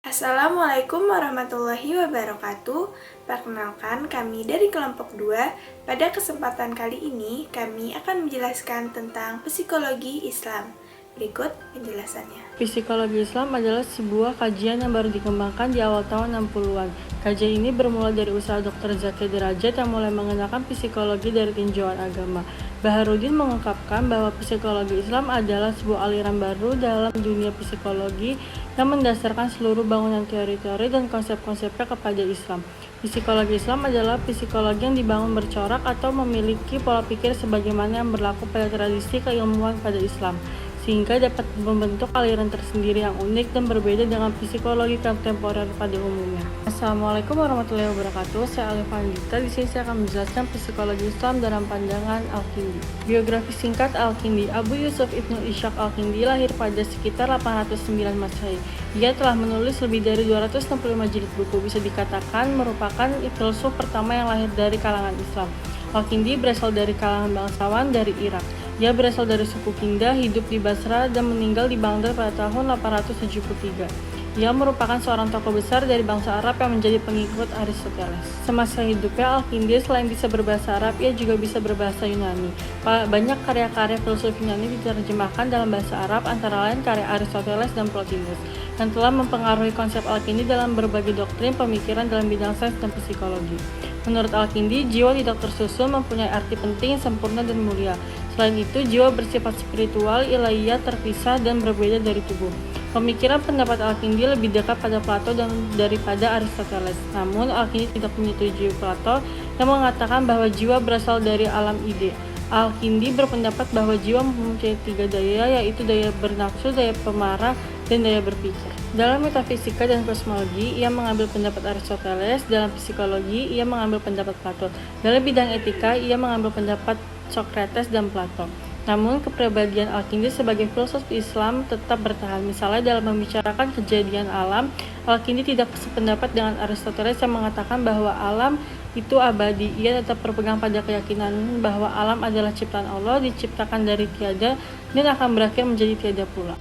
Assalamualaikum warahmatullahi wabarakatuh. Perkenalkan, kami dari kelompok 2. Pada kesempatan kali ini, kami akan menjelaskan tentang psikologi Islam. Berikut penjelasannya. Psikologi Islam adalah sebuah kajian yang baru dikembangkan di awal tahun 60-an. Kajian ini bermula dari usaha Dr. Zaki Derajat yang mulai mengenalkan psikologi dari tinjauan agama. Baharudin mengungkapkan bahwa psikologi Islam adalah sebuah aliran baru dalam dunia psikologi yang mendasarkan seluruh bangunan teori-teori dan konsep-konsepnya kepada Islam. Psikologi Islam adalah psikologi yang dibangun bercorak atau memiliki pola pikir sebagaimana yang berlaku pada tradisi keilmuan pada Islam, sehingga dapat membentuk aliran tersendiri yang unik dan berbeda dengan psikologi kontemporer pada umumnya. Assalamualaikum warahmatullahi wabarakatuh. Saya Alif Andita. Di sini saya akan menjelaskan psikologi Islam dalam pandangan Al-Kindi. Biografi singkat Al-Kindi. Abu Yusuf Ibnu Ishaq Al-Kindi lahir pada sekitar 809 Masehi. Dia telah menulis lebih dari 265 jilid buku. Bisa dikatakan merupakan filsuf pertama yang lahir dari kalangan Islam. Al-Kindi berasal dari kalangan bangsawan dari Irak. Dia berasal dari suku Kinda, hidup di Basra, dan meninggal di Baghdad pada tahun 873. Dia merupakan seorang tokoh besar dari bangsa Arab yang menjadi pengikut Aristoteles. Semasa hidupnya, Al-Kindi selain bisa berbahasa Arab, ia juga bisa berbahasa Yunani. Banyak karya-karya filsuf Yunani diterjemahkan dalam bahasa Arab, antara lain karya Aristoteles dan Plotinus, yang telah mempengaruhi konsep Al-Kindi dalam berbagai doktrin pemikiran dalam bidang sains dan psikologi. Menurut Al-Kindi, jiwa tidak tersusun mempunyai arti penting, sempurna, dan mulia. Selain itu, jiwa bersifat spiritual, ilahiyah, terpisah, dan berbeda dari tubuh. Pemikiran pendapat Al-Kindi lebih dekat pada Plato daripada Aristoteles. Namun, Al-Kindi tidak menyetujui Plato yang mengatakan bahwa jiwa berasal dari alam ide. Al-Kindi berpendapat bahwa jiwa mempunyai 3 daya, yaitu daya bernafsu, daya pemarah, dan daya berpikir. Dalam metafisika dan kosmologi, ia mengambil pendapat Aristoteles. Dalam psikologi, ia mengambil pendapat Plato. Dalam bidang etika, ia mengambil pendapat Socrates dan Plato. Namun, kepribadian Al-Kindi sebagai filsuf Islam tetap bertahan. Misalnya, dalam membicarakan kejadian alam, Al-Kindi tidak sependapat dengan Aristoteles yang mengatakan bahwa alam itu abadi. Ia tetap berpegang pada keyakinan bahwa alam adalah ciptaan Allah, diciptakan dari tiada, dan akan berakhir menjadi tiada pula.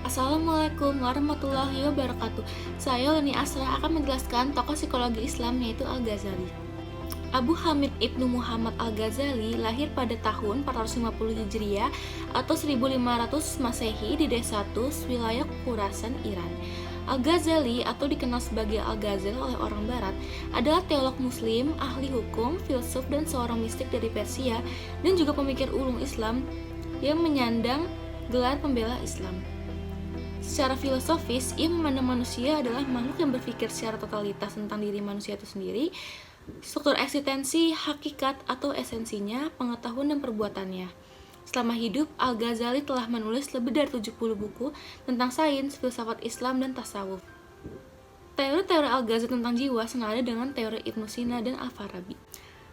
Assalamualaikum warahmatullahi wabarakatuh. Saya Leni Asra akan menjelaskan tokoh psikologi Islam yaitu Al-Ghazali. Abu Hamid Ibnu Muhammad Al-Ghazali lahir pada tahun 450 Hijriah atau 1500 Masehi di desa Tus, wilayah Khurasan, Iran. Al-Ghazali atau dikenal sebagai Al-Ghazal oleh orang barat adalah teolog muslim, ahli hukum, filsuf, dan seorang mistik dari Persia, dan juga pemikir ulung Islam yang menyandang gelar pembela Islam. Secara filosofis, ia memandang manusia adalah makhluk yang berpikir secara totalitas tentang diri manusia itu sendiri, struktur eksistensi, hakikat atau esensinya, pengetahuan dan perbuatannya. Selama hidup, Al-Ghazali telah menulis lebih dari 70 buku tentang sains, filsafat Islam, dan tasawuf. Teori-teori Al-Ghazali tentang jiwa senada dengan teori Ibnu Sina dan Al-Farabi.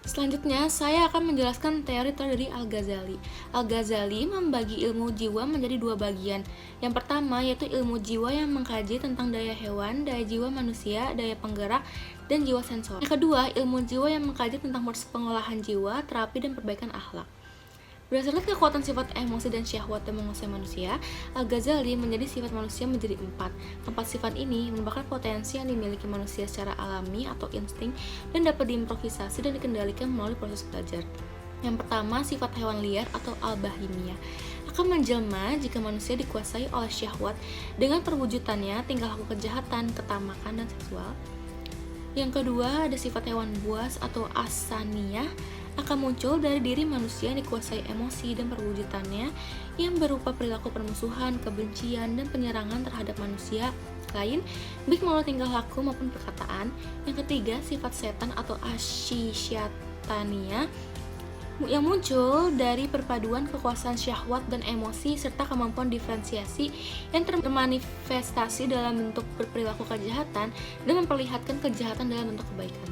Selanjutnya, saya akan menjelaskan teori-teori dari Al-Ghazali. Al-Ghazali membagi ilmu jiwa menjadi 2 bagian. Yang pertama yaitu ilmu jiwa yang mengkaji tentang daya hewan, daya jiwa manusia, daya penggerak, dan jiwa sensor. Yang kedua, ilmu jiwa yang mengkaji tentang proses pengolahan jiwa, terapi, dan perbaikan akhlak. Berdasarkan kekuatan sifat emosi dan syahwat yang menguasai manusia, Al-Ghazali menjadi sifat manusia menjadi 4. 4 sifat ini merupakan potensi yang dimiliki manusia secara alami atau insting dan dapat diimprovisasi dan dikendalikan melalui proses belajar. Yang pertama, sifat hewan liar atau al-bahimiyah akan menjelma jika manusia dikuasai oleh syahwat dengan perwujudannya tingkah laku kejahatan, ketamakan, dan seksual. Yang kedua, ada sifat hewan buas atau asaniyah akan muncul dari diri manusia yang dikuasai emosi dan perwujudannya yang berupa perilaku permusuhan, kebencian, dan penyerangan terhadap manusia lain, baik melalui tingkah laku maupun perkataan. Yang ketiga, sifat setan atau asyisyatania yang muncul dari perpaduan kekuasaan syahwat dan emosi serta kemampuan diferensiasi yang termanifestasi dalam bentuk berperilaku kejahatan dan memperlihatkan kejahatan dalam bentuk kebaikan.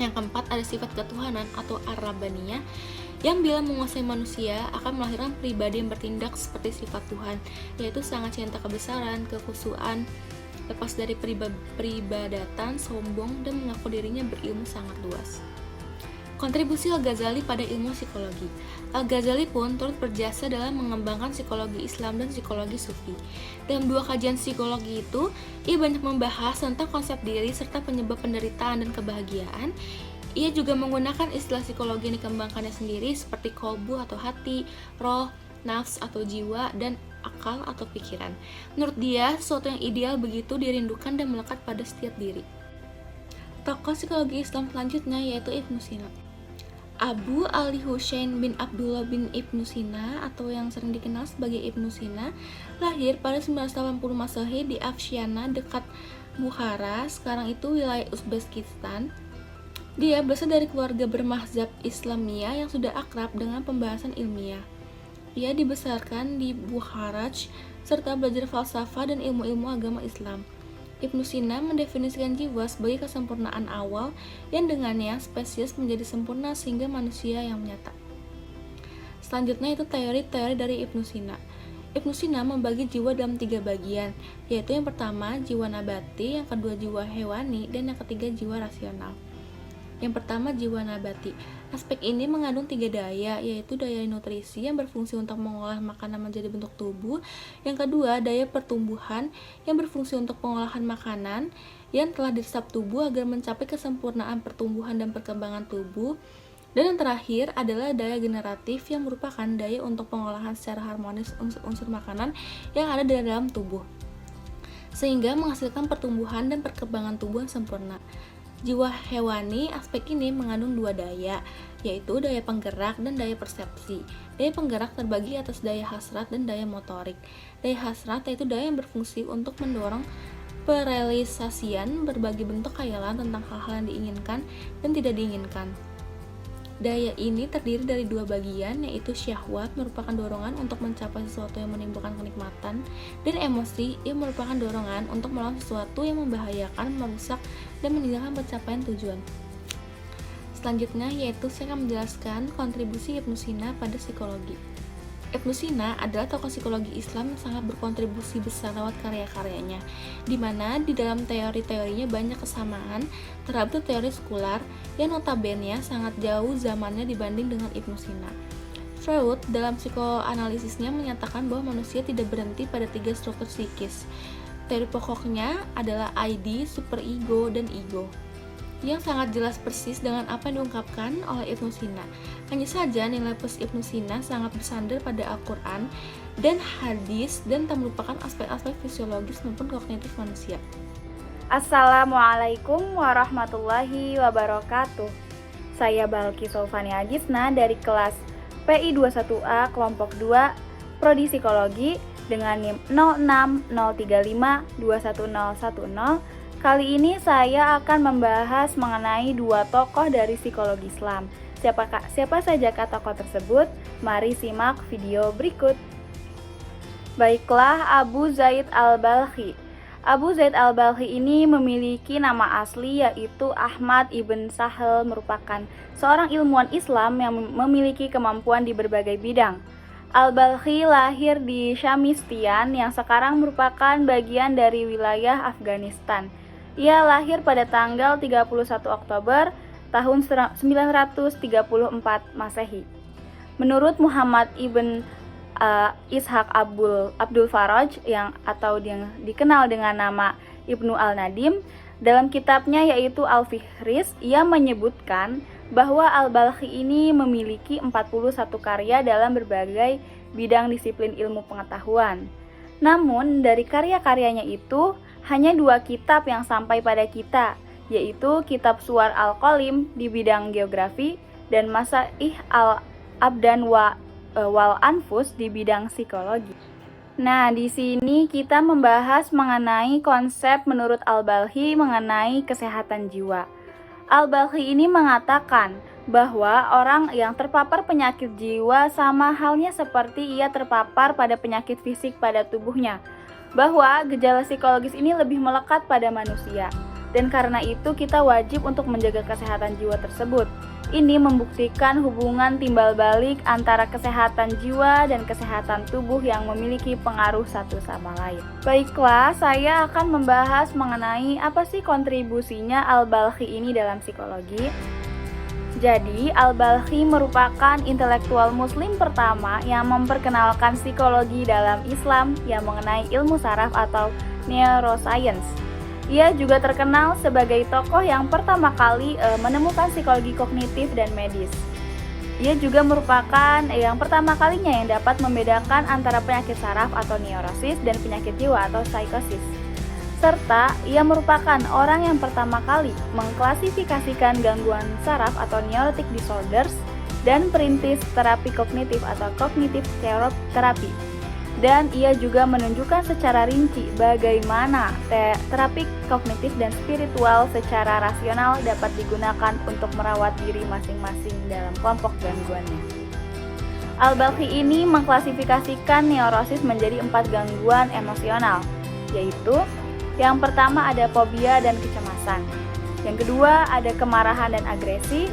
Yang keempat, ada sifat ketuhanan atau ar-rabbaniyah yang bila menguasai manusia akan melahirkan pribadi yang bertindak seperti sifat Tuhan, yaitu sangat cinta kebesaran, kekhusyuan, lepas dari peribadatan, sombong, dan mengaku dirinya berilmu sangat luas. Kontribusi Al-Ghazali pada ilmu psikologi. Al-Ghazali pun turut berjasa dalam mengembangkan psikologi Islam dan psikologi Sufi. Dalam 2 kajian psikologi itu, ia banyak membahas tentang konsep diri serta penyebab penderitaan dan kebahagiaan. Ia juga menggunakan istilah psikologi yang dikembangkannya sendiri seperti kolbu atau hati, roh, nafs atau jiwa, dan akal atau pikiran. Menurut dia, sesuatu yang ideal begitu dirindukan dan melekat pada setiap diri. Tokoh psikologi Islam selanjutnya yaitu Ibnu Sina. Abu Ali Hussein bin Abdullah bin Ibnu Sina atau yang sering dikenal sebagai Ibnu Sina lahir pada 980 Masehi di Afshiana dekat Bukhara, sekarang itu wilayah Uzbekistan. Dia berasal dari keluarga bermazhab Islamiyah yang sudah akrab dengan pembahasan ilmiah. Ia dibesarkan di Bukharaj serta belajar falsafah dan ilmu-ilmu agama Islam. Ibnu Sina mendefinisikan jiwa sebagai kesempurnaan awal yang dengannya spesies menjadi sempurna sehingga manusia yang nyata. Selanjutnya itu teori-teori dari Ibnu Sina. Ibnu Sina membagi jiwa dalam 3 bagian, yaitu yang pertama jiwa nabati, yang kedua jiwa hewani, dan yang ketiga jiwa rasional. Yang pertama jiwa nabati. Aspek ini mengandung 3 daya, yaitu daya nutrisi yang berfungsi untuk mengolah makanan menjadi bentuk tubuh. Yang kedua, daya pertumbuhan yang berfungsi untuk pengolahan makanan yang telah diresap tubuh agar mencapai kesempurnaan pertumbuhan dan perkembangan tubuh. Dan yang terakhir adalah daya generatif yang merupakan daya untuk pengolahan secara harmonis unsur-unsur makanan yang ada di dalam tubuh, sehingga menghasilkan pertumbuhan dan perkembangan tubuh yang sempurna. Jiwa hewani, aspek ini mengandung 2 daya, yaitu daya penggerak dan daya persepsi. Daya penggerak terbagi atas daya hasrat dan daya motorik. Daya hasrat yaitu daya yang berfungsi untuk mendorong perealisasian berbagai bentuk khayalan tentang hal-hal yang diinginkan dan tidak diinginkan. Daya ini terdiri dari 2 bagian, yaitu syahwat merupakan dorongan untuk mencapai sesuatu yang menimbulkan kenikmatan, dan emosi yang merupakan dorongan untuk melawan sesuatu yang membahayakan, merusak, dan meninggalkan pencapaian tujuan. Selanjutnya yaitu saya akan menjelaskan kontribusi Ibnu Sina pada psikologi. Ibnu Sina adalah tokoh psikologi Islam yang sangat berkontribusi besar lewat karya-karyanya, di mana di dalam teori-teorinya banyak kesamaan terhadap teori sekular yang notabene sangat jauh zamannya dibanding dengan Ibnu Sina. Freud dalam psikoanalisisnya menyatakan bahwa manusia tidak berhenti pada 3 struktur psikis. Teori pokoknya adalah ID, superego, dan ego, yang sangat jelas persis dengan apa yang diungkapkan oleh Ibnu Sina. Hanya saja nilai plus Ibnu Sina sangat bersandar pada Al-Quran dan hadis dan tak melupakan aspek-aspek fisiologis maupun kognitif manusia. Assalamualaikum warahmatullahi wabarakatuh. Saya Balki Solfania Agisna dari kelas PI 21A kelompok 2 Prodi Psikologi dengan NIM 06035211010. Kali ini saya akan membahas mengenai 2 tokoh dari psikologi Islam. Siapa saja tokoh tersebut? Mari simak video berikut. Baiklah, Abu Zaid al-Balkhi. Abu Zaid al-Balkhi ini memiliki nama asli yaitu Ahmad ibn Sahal, merupakan seorang ilmuwan Islam yang memiliki kemampuan di berbagai bidang. Al-Balkhi lahir di Syamistian yang sekarang merupakan bagian dari wilayah Afghanistan. Ia lahir pada tanggal 31 Oktober tahun 934 Masehi. Menurut Muhammad ibn Ishaq Abdul Faraj yang dikenal dengan nama Ibnu Al-Nadim, dalam kitabnya yaitu Al-Fihris, ia menyebutkan bahwa Al-Balkhi ini memiliki 41 karya dalam berbagai bidang disiplin ilmu pengetahuan. Namun dari karya-karyanya itu hanya 2 kitab yang sampai pada kita, yaitu kitab Suwar Al-Qalim di bidang geografi dan Masaih Al-Abdan wal Anfus di bidang psikologi. Nah, di sini kita membahas mengenai konsep menurut Al-Balkhi mengenai kesehatan jiwa. Al-Balkhi ini mengatakan bahwa orang yang terpapar penyakit jiwa sama halnya seperti ia terpapar pada penyakit fisik pada tubuhnya, bahwa gejala psikologis ini lebih melekat pada manusia, dan karena itu kita wajib untuk menjaga kesehatan jiwa tersebut. Ini membuktikan hubungan timbal balik antara kesehatan jiwa dan kesehatan tubuh yang memiliki pengaruh satu sama lain. Baiklah, saya akan membahas mengenai apa sih kontribusinya Al-Balkhi ini dalam psikologi. Jadi, Al-Balkhi merupakan intelektual muslim pertama yang memperkenalkan psikologi dalam Islam yang mengenai ilmu saraf atau neuroscience. Ia juga terkenal sebagai tokoh yang pertama kali menemukan psikologi kognitif dan medis. Ia juga merupakan yang pertama kalinya yang dapat membedakan antara penyakit saraf atau neurosis dan penyakit jiwa atau psikosis. Serta ia merupakan orang yang pertama kali mengklasifikasikan gangguan saraf atau neurotic disorders dan perintis terapi kognitif atau cognitive therapy. Dan ia juga menunjukkan secara rinci bagaimana terapi kognitif dan spiritual secara rasional dapat digunakan untuk merawat diri masing-masing dalam kelompok gangguannya. Al-Balkhi ini mengklasifikasikan neurosis menjadi 4 gangguan emosional, yaitu yang pertama ada fobia dan kecemasan. Yang kedua ada kemarahan dan agresi.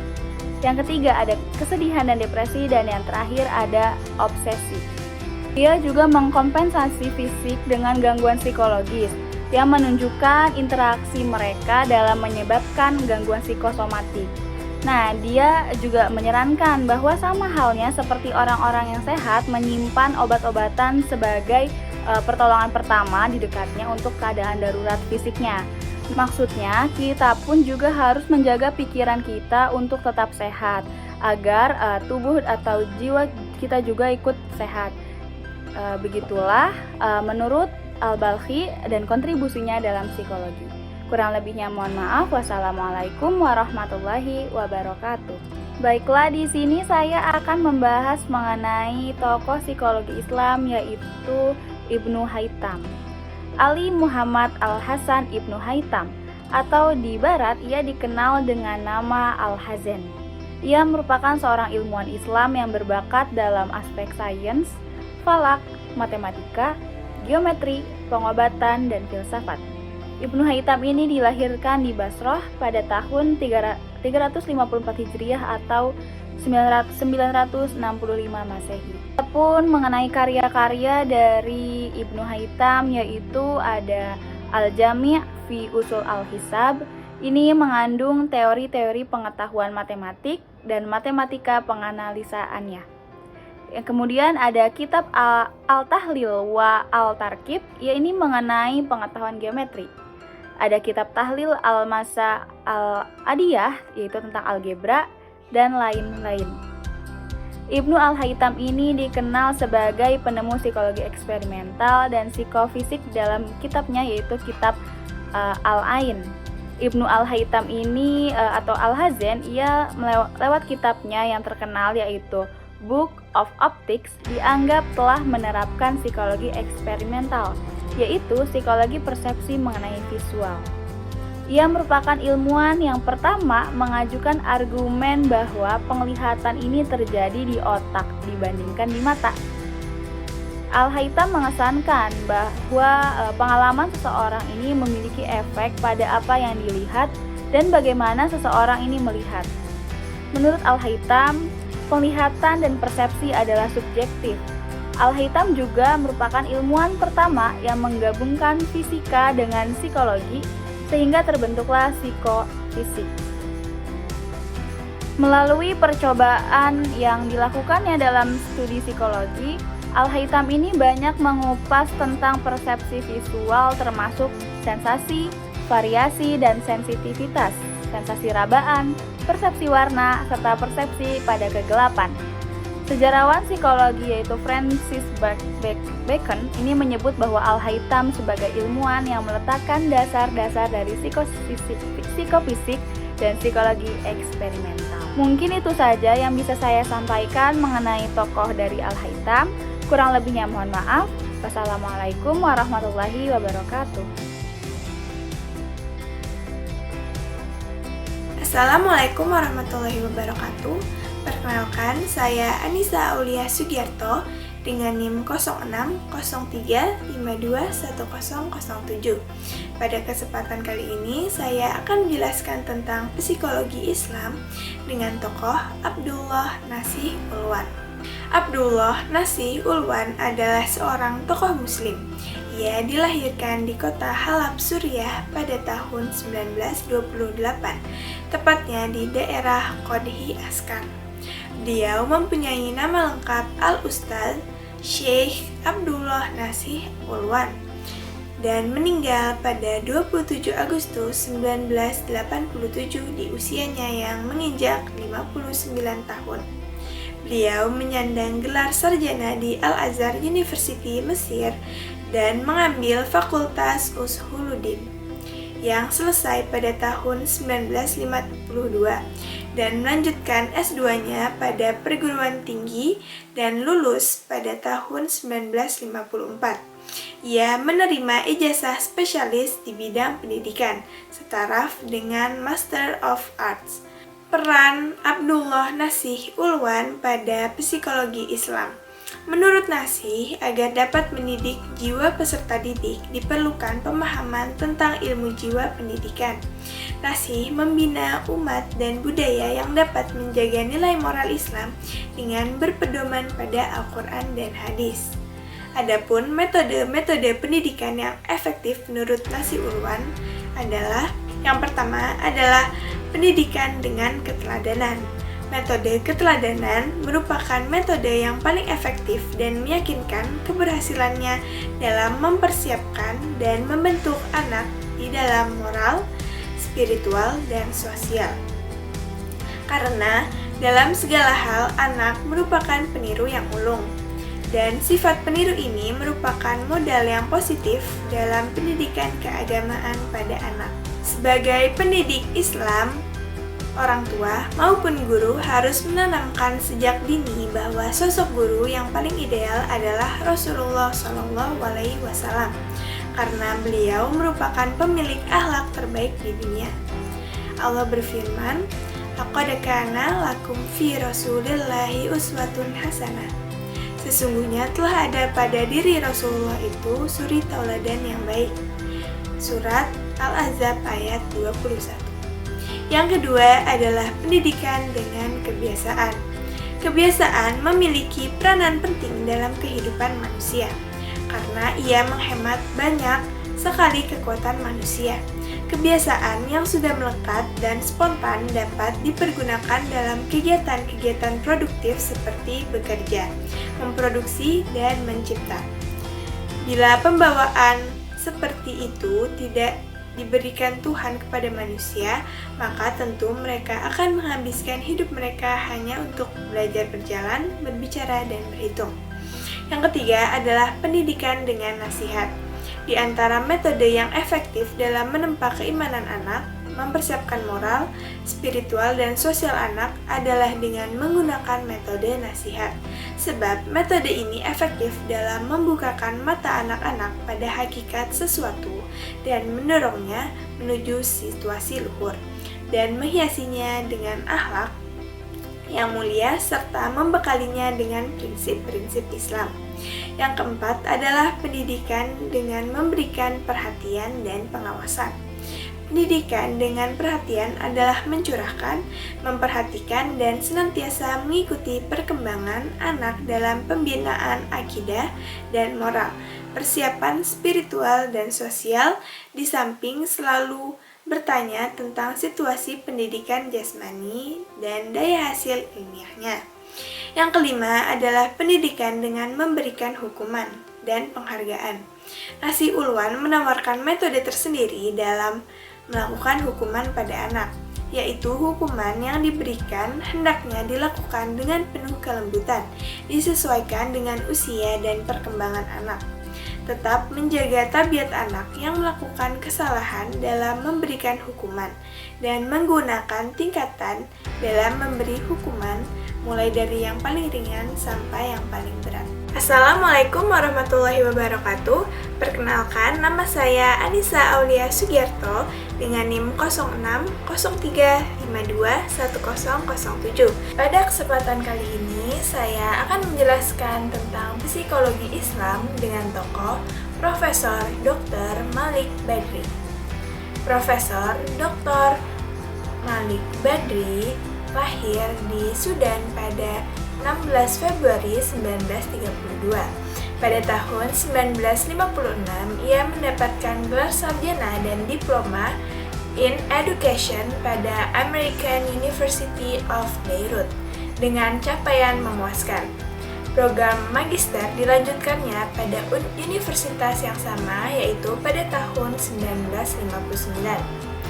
Yang ketiga ada kesedihan dan depresi. Dan yang terakhir ada obsesi. Ia juga mengkompensasi fisik dengan gangguan psikologis yang menunjukkan interaksi mereka dalam menyebabkan gangguan psikosomatik. Nah, dia juga menyarankan bahwa sama halnya seperti orang-orang yang sehat menyimpan obat-obatan sebagai pertolongan pertama di dekatnya untuk keadaan darurat fisiknya. Maksudnya, kita pun juga harus menjaga pikiran kita untuk tetap sehat agar tubuh atau jiwa kita juga ikut sehat. Begitulah menurut Al-Balkhi dan kontribusinya dalam psikologi. Kurang lebihnya mohon maaf. Wassalamualaikum warahmatullahi wabarakatuh. Baiklah, di sini saya akan membahas mengenai tokoh psikologi Islam yaitu Ibnu Haytham. Ali Muhammad Al-Hasan Ibnu Haytham, atau di barat ia dikenal dengan nama Al-Hazen. Ia merupakan seorang ilmuwan Islam yang berbakat dalam aspek sains, falak, matematika, geometri, pengobatan, dan filsafat. Ibnu Haytham ini dilahirkan di Basrah pada tahun 354 Hijriah atau 965 Masehi. Adapun mengenai karya-karya dari Ibnu Haytham yaitu ada Al-Jami' fi Usul Al-Hisab. Ini mengandung teori-teori pengetahuan matematik dan matematika penganalisaannya. Yang kemudian ada kitab Al-Tahlil wa Al-Tarkib, ini mengenai pengetahuan geometri. Ada kitab Tahlil Al-Masa Al-Adiyah, yaitu tentang algebra dan lain-lain. Ibnu Al-Haytham ini dikenal sebagai penemu psikologi eksperimental dan psikofisik dalam kitabnya yaitu kitab Al-Ain. Ibnu Al-Haytham ini atau Al-Hazen, ia lewat kitabnya yang terkenal yaitu Book of Optics dianggap telah menerapkan psikologi eksperimental, yaitu psikologi persepsi mengenai visual. Ia merupakan ilmuwan yang pertama mengajukan argumen bahwa penglihatan ini terjadi di otak dibandingkan di mata. Al-Haytham mengesankan bahwa pengalaman seseorang ini memiliki efek pada apa yang dilihat dan bagaimana seseorang ini melihat. Menurut Al-Haytham, penglihatan dan persepsi adalah subjektif. Al-Haytham juga merupakan ilmuwan pertama yang menggabungkan fisika dengan psikologi sehingga terbentuklah psikofisik. Melalui percobaan yang dilakukannya dalam studi psikologi, Al-Haytham ini banyak mengupas tentang persepsi visual termasuk sensasi, variasi, dan sensitivitas, sensasi rabaan, persepsi warna, serta persepsi pada kegelapan. Sejarawan psikologi yaitu Francis Bacon ini menyebut bahwa Al-Haytham sebagai ilmuwan yang meletakkan dasar-dasar dari psikofisik dan psikologi eksperimental. Mungkin itu saja yang bisa saya sampaikan mengenai tokoh dari Al-Haytham. Kurang lebihnya mohon maaf. Wassalamualaikum warahmatullahi wabarakatuh. Assalamualaikum warahmatullahi wabarakatuh. Perkenalkan, saya Anissa Aulia Sugiarto dengan NIM 0603521007. Pada kesempatan kali ini, saya akan menjelaskan tentang psikologi Islam dengan tokoh Abdullah Nasih Ulwan. Abdullah Nasih Ulwan adalah seorang tokoh muslim. Ia dilahirkan di kota Halab, Suriah pada tahun 1928, tepatnya di daerah Qodhi Askar. Beliau mempunyai nama lengkap Al-Ustadz Syekh Abdullah Nasih Ulwan dan meninggal pada 27 Agustus 1987 di usianya yang menginjak 59 tahun. Beliau menyandang gelar sarjana di Al-Azhar University Mesir dan mengambil Fakultas Ushuluddin yang selesai pada tahun 1952 dan melanjutkan S2-nya pada perguruan tinggi dan lulus pada tahun 1954. Ia menerima ijazah spesialis di bidang pendidikan, setaraf dengan Master of Arts. Peran Abdullah Nasih Ulwan pada psikologi Islam. Menurut Nasih, agar dapat mendidik jiwa peserta didik, diperlukan pemahaman tentang ilmu jiwa pendidikan. Nasih membina umat dan budaya yang dapat menjaga nilai moral Islam dengan berpedoman pada Al-Quran dan hadis. Adapun metode-metode pendidikan yang efektif menurut Nasih Ulwan adalah yang pertama adalah pendidikan dengan keteladanan. Metode keteladanan merupakan metode yang paling efektif dan meyakinkan keberhasilannya dalam mempersiapkan dan membentuk anak di dalam moral, spiritual, dan sosial. Karena dalam segala hal anak merupakan peniru yang ulung. Dan sifat peniru ini merupakan modal yang positif dalam pendidikan keagamaan pada anak. Sebagai pendidik Islam, orang tua maupun guru harus menanamkan sejak dini bahwa sosok guru yang paling ideal adalah Rasulullah SAW, karena beliau merupakan pemilik akhlak terbaik di dunia. Allah berfirman, "Laqad kana lakum fi Rasulillahi uswatun hasanah." Sesungguhnya telah ada pada diri Rasulullah itu suri tauladan yang baik. Surat Al-Ahzab ayat 21. Yang kedua adalah pendidikan dengan kebiasaan. Kebiasaan memiliki peranan penting dalam kehidupan manusia, karena ia menghemat banyak sekali kekuatan manusia. Kebiasaan yang sudah melekat dan spontan dapat dipergunakan dalam kegiatan-kegiatan produktif seperti bekerja, memproduksi, dan mencipta. Bila pembawaan seperti itu tidak diberikan Tuhan kepada manusia, maka tentu mereka akan menghabiskan hidup mereka hanya untuk belajar berjalan, berbicara, dan berhitung. Yang ketiga adalah pendidikan dengan nasihat. Di antara metode yang efektif dalam menempa keimanan anak, mempersiapkan moral, spiritual, dan sosial anak adalah dengan menggunakan metode nasihat. Sebab metode ini efektif dalam membukakan mata anak-anak pada hakikat sesuatu dan mendorongnya menuju situasi luhur, dan menghiasinya dengan akhlak yang mulia serta membekalinya dengan prinsip-prinsip Islam. Yang keempat adalah pendidikan dengan memberikan perhatian dan pengawasan. Pendidikan dengan perhatian adalah mencurahkan, memperhatikan, dan senantiasa mengikuti perkembangan anak dalam pembinaan akidah dan moral, persiapan spiritual dan sosial, di samping selalu bertanya tentang situasi pendidikan jasmani dan daya hasil ilmiahnya. Yang kelima adalah pendidikan dengan memberikan hukuman dan penghargaan. Nasih Ulwan menawarkan metode tersendiri dalam melakukan hukuman pada anak, yaitu hukuman yang diberikan hendaknya dilakukan dengan penuh kelembutan, disesuaikan dengan usia dan perkembangan anak. Tetap menjaga tabiat anak yang melakukan kesalahan dalam memberikan hukuman, dan menggunakan tingkatan dalam memberi hukuman mulai dari yang paling ringan sampai yang paling berat. Assalamualaikum warahmatullahi wabarakatuh. Perkenalkan, nama saya Anissa Aulia Sugiarto dengan NIM 0603521007. Pada kesempatan kali ini, saya akan menjelaskan tentang psikologi Islam dengan tokoh Profesor Dr. Malik Badri. Profesor Dr. Malik Badri lahir di Sudan pada 16 Februari 1932. Pada tahun 1956, ia mendapatkan gelar sarjana dan diploma in Education pada American University of Beirut dengan capaian memuaskan. Program magister dilanjutkannya pada universitas yang sama, yaitu pada tahun 1959.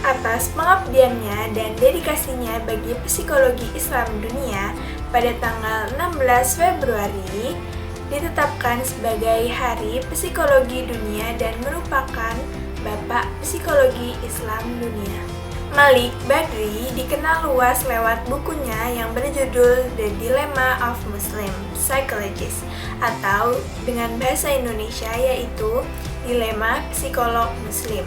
Atas pengabdiannya dan dedikasinya bagi psikologi Islam dunia, pada tanggal 16 Februari ditetapkan sebagai Hari Psikologi Dunia dan merupakan Bapak Psikologi Islam Dunia. Malik Badri dikenal luas lewat bukunya yang berjudul The Dilemma of Muslim Psychologist, atau dengan bahasa Indonesia yaitu Dilema Psikolog Muslim.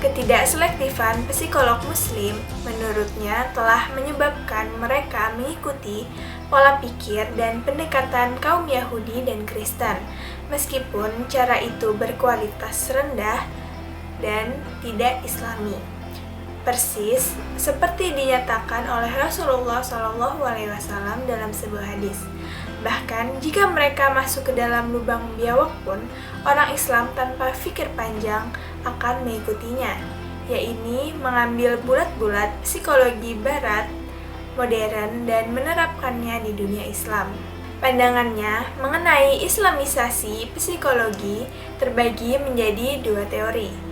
Ketidakselektifan psikolog Muslim menurutnya telah menyebabkan mereka mengikuti pola pikir dan pendekatan kaum Yahudi dan Kristen, meskipun cara itu berkualitas rendah dan tidak Islami. Persis seperti dinyatakan oleh Rasulullah SAW dalam sebuah hadis. Bahkan jika mereka masuk ke dalam lubang biawak pun, orang Islam tanpa fikir panjang akan mengikutinya, yaitu mengambil bulat-bulat psikologi Barat modern dan menerapkannya di dunia Islam. Pandangannya mengenai Islamisasi psikologi terbagi menjadi dua teori.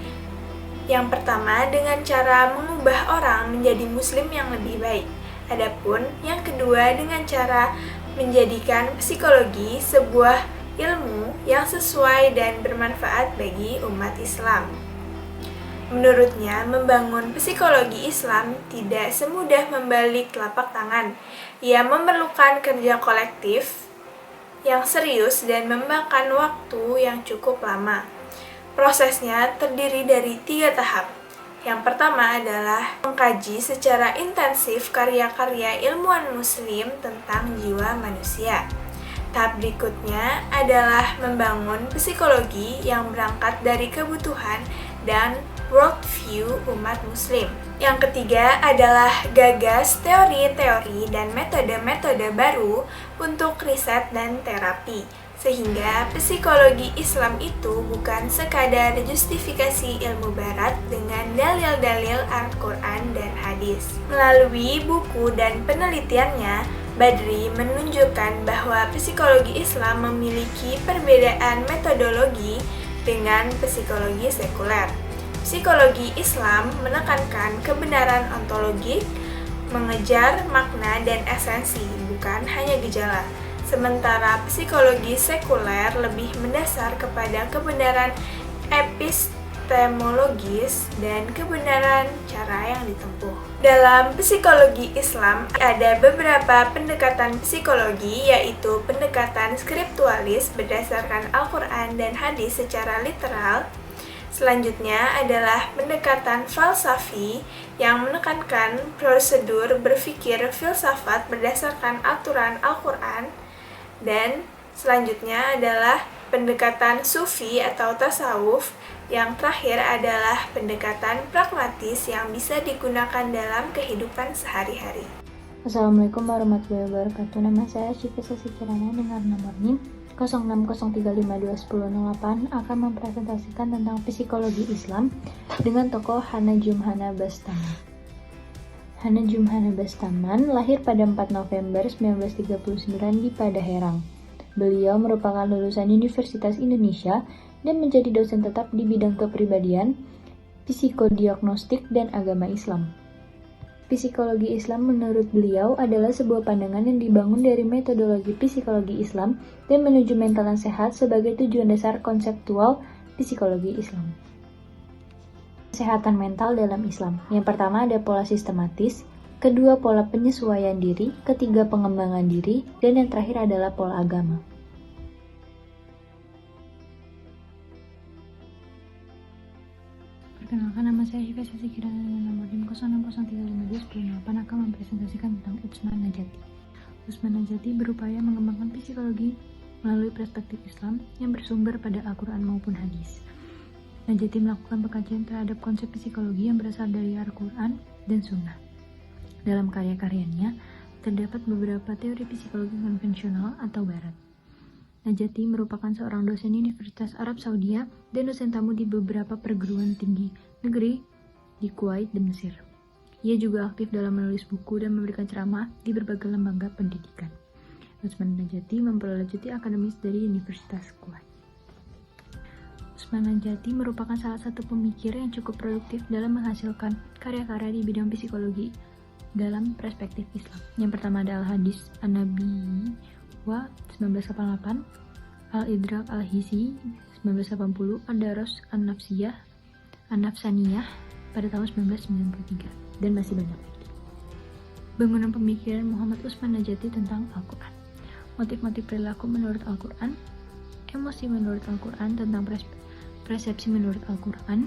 Yang pertama dengan cara mengubah orang menjadi muslim yang lebih baik. Adapun yang kedua dengan cara menjadikan psikologi sebuah ilmu yang sesuai dan bermanfaat bagi umat Islam. Menurutnya, membangun psikologi Islam tidak semudah membalik telapak tangan. Ia memerlukan kerja kolektif yang serius dan memakan waktu yang cukup lama. Prosesnya terdiri dari 3 tahap. Yang pertama adalah mengkaji secara intensif karya-karya ilmuwan muslim tentang jiwa manusia. Tahap berikutnya adalah membangun psikologi yang berangkat dari kebutuhan dan worldview umat muslim. Yang ketiga adalah gagas teori-teori dan metode-metode baru untuk riset dan terapi. Sehingga psikologi Islam itu bukan sekadar justifikasi ilmu barat dengan dalil-dalil Al-Quran dan hadis. Melalui buku dan penelitiannya, Badri menunjukkan bahwa psikologi Islam memiliki perbedaan metodologi dengan psikologi sekuler. Psikologi Islam menekankan kebenaran ontologik, mengejar makna dan esensi, bukan hanya gejala. Sementara psikologi sekuler lebih mendasar kepada kebenaran epistemologis dan kebenaran cara yang ditempuh. Dalam psikologi Islam ada beberapa pendekatan psikologi, yaitu pendekatan skriptualis berdasarkan Al-Quran dan hadis secara literal. Selanjutnya adalah pendekatan falsafi yang menekankan prosedur berpikir filsafat berdasarkan aturan Al-Quran. Dan selanjutnya adalah pendekatan sufi atau tasawuf. Yang terakhir adalah pendekatan pragmatis yang bisa digunakan dalam kehidupan sehari-hari. Assalamualaikum warahmatullahi wabarakatuh. Nama saya Syifa Sasi Kirana dengan nomor NIM 0603521008 akan mempresentasikan tentang psikologi Islam dengan tokoh Hana Jumhana Bastaman. Hana Jumhana Bastaman lahir pada 4 November 1939 di Padaherang. Beliau merupakan lulusan Universitas Indonesia dan menjadi dosen tetap di bidang kepribadian, psikodiagnostik, dan agama Islam. Psikologi Islam menurut beliau adalah sebuah pandangan yang dibangun dari metodologi psikologi Islam dan menuju mental yang sehat sebagai tujuan dasar konseptual psikologi Islam. Kesehatan mental dalam Islam. Yang pertama ada pola sistematis, kedua pola penyesuaian diri, ketiga pengembangan diri, dan yang terakhir adalah pola agama. Perkenalkan, nama saya Syifa Sasi Kirana dengan nomor NIM 0603521008 akan mempresentasikan tentang Utsman Najati. Utsman Najati berupaya mengembangkan psikologi melalui perspektif Islam yang bersumber pada Al-Quran maupun hadis. Najati melakukan pengkajian terhadap konsep psikologi yang berasal dari Al-Quran dan Sunnah. Dalam karya-karyanya, terdapat beberapa teori psikologi konvensional atau barat. Najati merupakan seorang dosen Universitas Arab Saudi dan dosen tamu di beberapa perguruan tinggi negeri di Kuwait dan Mesir. Ia juga aktif dalam menulis buku dan memberikan ceramah di berbagai lembaga pendidikan. Usman Najati memperoleh cuti akademis dari Universitas Kuwait. Usman Najati merupakan salah satu pemikir yang cukup produktif dalam menghasilkan karya-karya di bidang psikologi dalam perspektif Islam. Yang pertama ada Al-Hadis An-Nabi 1988, Al-Idrak Al-Hisi 1980, Ad-Daros An-Nafsiyah An-Nafsaniyah pada tahun 1993, dan masih banyak lagi. Bangunan pemikiran Muhammad Usman Najati tentang Al-Quran. Motif-motif perilaku menurut Al-Quran, emosi menurut Al-Quran, tentang persepsi menurut Al-Quran,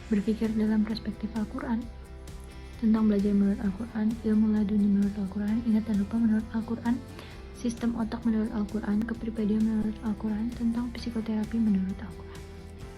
berpikir dalam perspektif Al-Quran, tentang belajar menurut Al-Quran, ilmu laduni menurut Al-Quran, ingat dan lupa menurut Al-Quran, sistem otak menurut Al-Quran, kepribadian menurut Al-Quran, tentang psikoterapi menurut Al-Quran.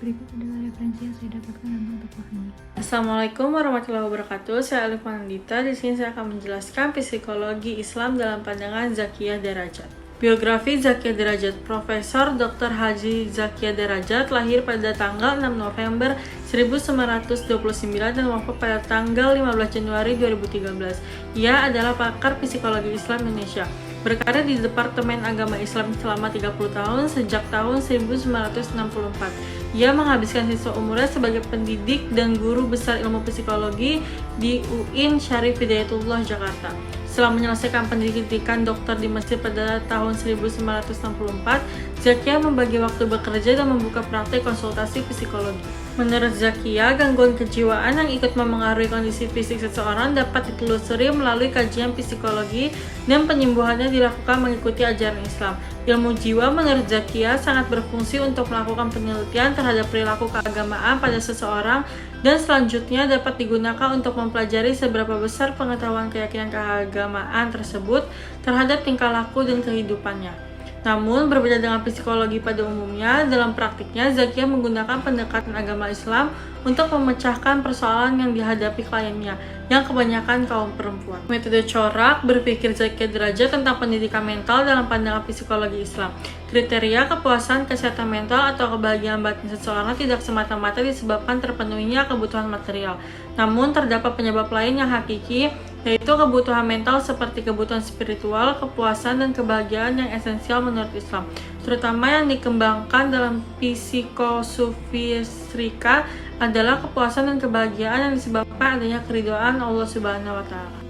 Berikut adalah referensi yang saya dapatkan tentang tokoh ini. Assalamualaikum warahmatullahi wabarakatuh. Saya Alif Manandita. Di sini saya akan menjelaskan psikologi Islam dalam pandangan Zakiyah Derajat. Biografi Zakiyah Derajat. Profesor Dr. Haji Zakiyah Derajat lahir pada tanggal 6 November 1929 dan wafat pada tanggal 15 Januari 2013. Ia adalah pakar psikologi Islam Indonesia. Berkarir di Departemen Agama Islam selama 30 tahun sejak tahun 1964. Ia menghabiskan sisa umurnya sebagai pendidik dan guru besar ilmu psikologi di UIN Syarif Hidayatullah Jakarta. Setelah menyelesaikan pendidikan dokter di Mesir pada tahun 1964, Zakiyah membagi waktu bekerja dan membuka praktek konsultasi psikologi. Menurut Zakiyah, gangguan kejiwaan yang ikut memengaruhi kondisi fisik seseorang dapat ditelusuri melalui kajian psikologi dan penyembuhannya dilakukan mengikuti ajaran Islam. Ilmu jiwa menurut Zakiyah sangat berfungsi untuk melakukan penelitian terhadap perilaku keagamaan pada seseorang dan selanjutnya dapat digunakan untuk mempelajari seberapa besar pengetahuan keyakinan keagamaan tersebut terhadap tingkah laku dan kehidupannya. Namun, berbeda dengan psikologi pada umumnya, dalam praktiknya Zakiyah menggunakan pendekatan agama Islam untuk memecahkan persoalan yang dihadapi kliennya, yang kebanyakan kaum perempuan. Metode corak berpikir Zakiyah Derajat tentang pendidikan mental dalam pandangan psikologi Islam. Kriteria kepuasan kesehatan mental atau kebahagiaan batin seseorang tidak semata-mata disebabkan terpenuhinya kebutuhan material. Namun, terdapat penyebab lain yang hakiki, yaitu kebutuhan mental seperti kebutuhan spiritual, kepuasan, dan kebahagiaan yang esensial menurut Islam, terutama yang dikembangkan dalam psikosofistika adalah kepuasan dan kebahagiaan yang disebabkan adanya keridhaan Allah Subhanahu wa Ta'ala.